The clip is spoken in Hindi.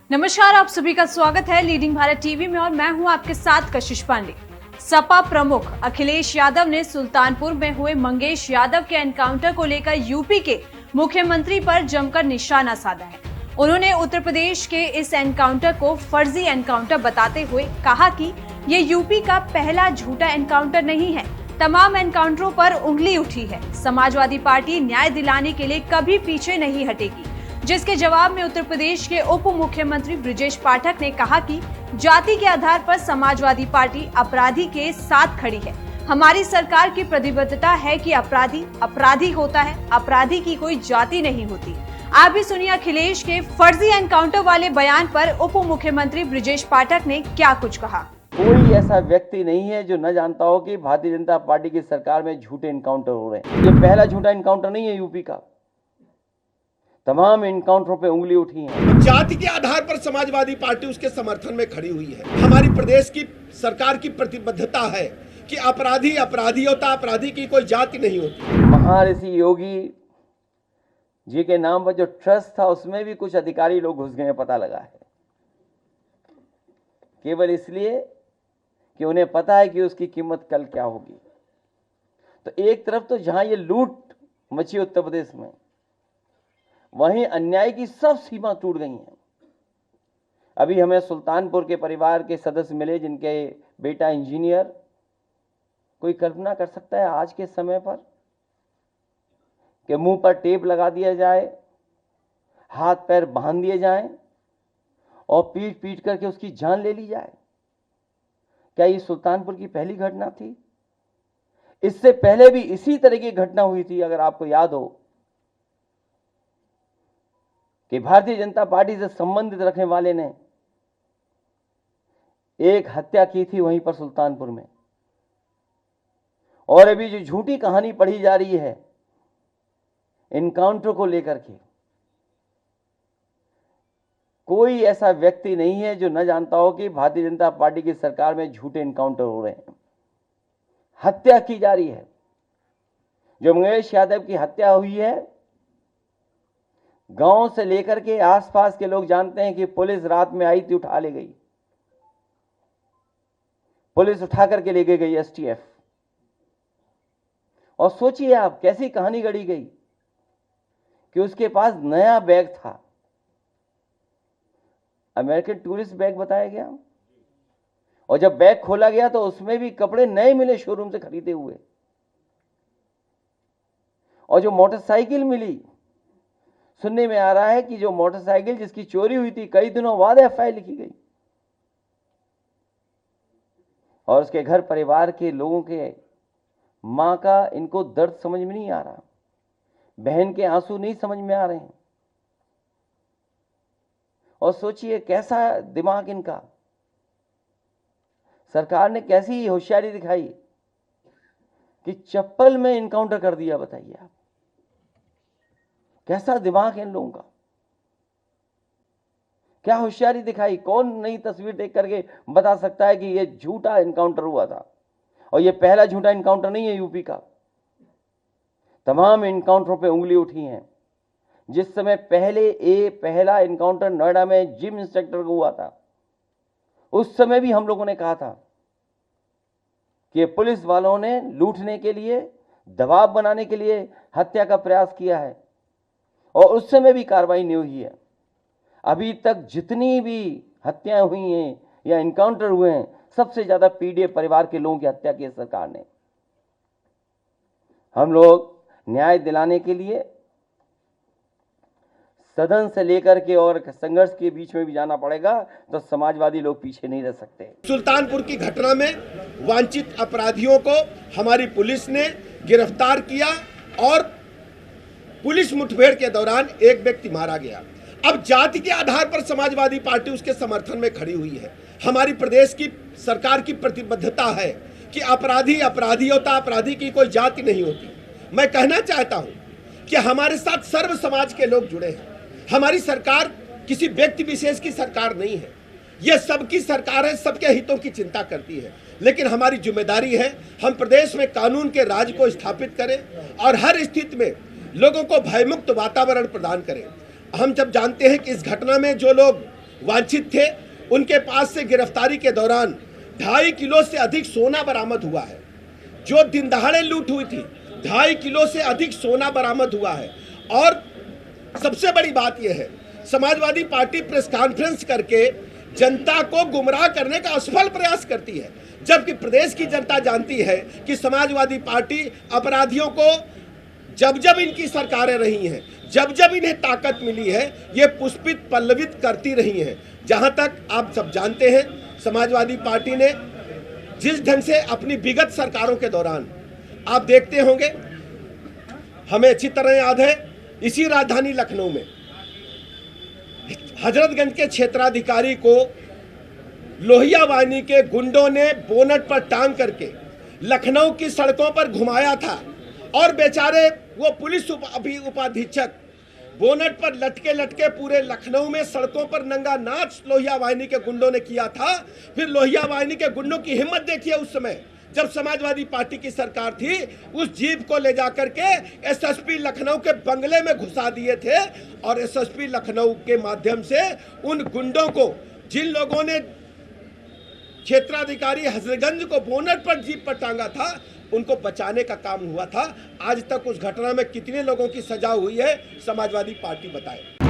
नमस्कार, आप सभी का स्वागत है लीडिंग भारत टीवी में और मैं हूं आपके साथ कशिश पांडे। सपा प्रमुख अखिलेश यादव ने सुल्तानपुर में हुए मंगेश यादव के एनकाउंटर को लेकर यूपी के मुख्यमंत्री पर जमकर निशाना साधा है। उन्होंने उत्तर प्रदेश के इस एनकाउंटर को फर्जी एनकाउंटर बताते हुए कहा कि ये यूपी का पहला झूठा एनकाउंटर नहीं है, तमाम एनकाउंटरों पर उंगली उठी है। समाजवादी पार्टी न्याय दिलाने के लिए कभी पीछे नहीं हटेगी। जिसके जवाब में उत्तर प्रदेश के उप मुख्यमंत्री ब्रजेश पाठक ने कहा कि जाति के आधार पर समाजवादी पार्टी अपराधी के साथ खड़ी है। हमारी सरकार की प्रतिबद्धता है कि अपराधी अपराधी होता है, अपराधी की कोई जाति नहीं होती। आप भी सुनिए अखिलेश के फर्जी एनकाउंटर वाले बयान पर उप मुख्यमंत्री ब्रजेश पाठक ने क्या कुछ कहा। कोई ऐसा व्यक्ति नहीं है जो न जानता हो कि भारतीय जनता पार्टी की सरकार में झूठे एनकाउंटर हो रहे हैं। ये पहला झूठा एनकाउंटर नहीं है यूपी का, तमाम एनकाउंटरों पे उंगली उठी है। जाति के आधार पर समाजवादी पार्टी उसके समर्थन में खड़ी हुई है। हमारी प्रदेश की सरकार की प्रतिबद्धता है कि अपराधी अपराधी होता, अपराधी की कोई जाति नहीं होती। महर्षि योगी जी के नाम पर जो ट्रस्ट था उसमें भी कुछ अधिकारी लोग घुस गए, पता लगा है, केवल इसलिए कि उन्हें पता है कि उसकी कीमत कल क्या होगी। तो एक तरफ तो जहां ये लूट मची उत्तर प्रदेश में, वहीं अन्याय की सब सीमा टूट गई हैं। अभी हमें सुल्तानपुर के परिवार के सदस्य मिले जिनके बेटा इंजीनियर। कोई कल्पना कर सकता है आज के समय पर कि मुंह पर टेप लगा दिया जाए, हाथ पैर बांध दिए जाएं और पीट पीट करके उसकी जान ले ली जाए? क्या ये सुल्तानपुर की पहली घटना थी? इससे पहले भी इसी तरह की घटना हुई थी। अगर आपको याद हो कि भारतीय जनता पार्टी से संबंधित रखने वाले ने एक हत्या की थी वहीं पर सुल्तानपुर में। और अभी जो झूठी कहानी पढ़ी जा रही है एनकाउंटर को लेकर के, कोई ऐसा व्यक्ति नहीं है जो न जानता हो कि भारतीय जनता पार्टी की सरकार में झूठे एनकाउंटर हो रहे हैं, हत्या की जा रही है। जो मंगेश यादव की हत्या हुई है, गांव से लेकर के आसपास के लोग जानते हैं कि पुलिस रात में आई थी, उठा ले गई। पुलिस उठा करके ले गई एसटीएफ। और सोचिए आप कैसी कहानी गढ़ी गई कि उसके पास नया बैग था, अमेरिकन टूरिस्ट बैग बताया गया। और जब बैग खोला गया तो उसमें भी कपड़े नए मिले, शोरूम से खरीदे हुए। और जो मोटरसाइकिल मिली, सुनने में आ रहा है कि जो मोटरसाइकिल जिसकी चोरी हुई थी, कई दिनों बाद एफआईआर लिखी गई। और उसके घर परिवार के लोगों के मां का इनको दर्द समझ में नहीं आ रहा, बहन के आंसू नहीं समझ में आ रहे हैं। और सोचिए कैसा दिमाग इनका। सरकार ने कैसी होशियारी दिखाई कि चप्पल में इनकाउंटर कर दिया। बताइए आप, कैसा दिमाग है इन लोगों का, क्या होशियारी दिखाई। कौन नई तस्वीर देख करके बता सकता है कि यह झूठा एनकाउंटर हुआ था? और यह पहला झूठा एनकाउंटर नहीं है यूपी का, तमाम एनकाउंटरों पे उंगली उठी है। जिस समय पहला एनकाउंटर नोएडा में जिम इंस्ट्रक्टर को हुआ था, उस समय भी हम लोगों ने कहा था कि पुलिस वालों ने लूटने के लिए, दबाव बनाने के लिए हत्या का प्रयास किया है। और उस समय भी कार्रवाई नहीं हुई है। अभी तक जितनी भी हत्याएं हुई हैं या एनकाउंटर हुए हैं, सबसे ज्यादा पीड़ित परिवार के लोगों की हत्या की है सरकार ने। हम लोग न्याय दिलाने के लिए सदन से लेकर के और संघर्ष के बीच में भी जाना पड़ेगा, तो समाजवादी लोग पीछे नहीं रह सकते। सुल्तानपुर की घटना में वांछित अपराधियों को हमारी पुलिस ने गिरफ्तार किया और पुलिस मुठभेड़ के दौरान एक व्यक्ति मारा गया। अब जाति के आधार पर समाजवादी पार्टी उसके समर्थन में खड़ी हुई है। हमारी प्रदेश की सरकार की प्रतिबद्धता है कि अपराधी अपराधी होता, अपराधी की कोई जाति नहीं होती। मैं कहना चाहता हूं कि हमारे साथ सर्व समाज के लोग जुड़े हैं। हमारी सरकार किसी व्यक्ति विशेष की सरकार नहीं है, यह सबकी सरकार है, सबके हितों की चिंता करती है। लेकिन हमारी जिम्मेदारी है हम प्रदेश में कानून के राज को स्थापित करें और हर स्थिति में लोगों को भयमुक्त वातावरण प्रदान करें। हम जब जानते हैं कि इस घटना में जो लोग वांछित थे, उनके पास से गिरफ्तारी के दौरान 2.5 किलो से अधिक सोना बरामद हुआ है। जो दिन दहाड़े लूट हुई थी, 2.5 किलो से अधिक सोना बरामद हुआ है। और सबसे बड़ी बात यह है, समाजवादी पार्टी प्रेस कॉन्फ्रेंस करके जनता को गुमराह करने का असफल प्रयास करती है, जबकि प्रदेश की जनता जानती है कि समाजवादी पार्टी अपराधियों को जब जब इनकी सरकारें रही हैं, जब जब इन्हें ताकत मिली है, ये पुष्पित पल्लवित करती रही हैं। जहां तक आप सब जानते हैं, समाजवादी पार्टी ने जिस ढंग से अपनी विगत सरकारों के दौरान, आप देखते होंगे, हमें अच्छी तरह याद है, इसी राजधानी लखनऊ में हजरतगंज के क्षेत्राधिकारी को लोहिया वाहिनी के गुंडों ने बोनट पर टांग करके लखनऊ की सड़कों पर घुमाया था और बेचारे वो पुलिस उपाधीक्षक बोनट पर लटके लटके पूरे लखनऊ में सड़कों पर नंगा नाच लोहिया वाहिनी के गुंडों ने किया था। फिर लोहिया वाहिनी के गुंडों की हिम्मत देखिए, उस समय जब समाजवादी पार्टी की सरकार थी, उस जीप को ले जाकर के एसएसपी लखनऊ के बंगले में घुसा दिए थे और एसएसपी लखनऊ के माध्यम से उन गुंडों को, जिन लोगों ने क्षेत्राधिकारी हजरतगंज को बोनट पर जीप पर टांगा था, उनको बचाने का काम हुआ था। आज तक उस घटना में कितने लोगों की सजा हुई है, समाजवादी पार्टी बताए।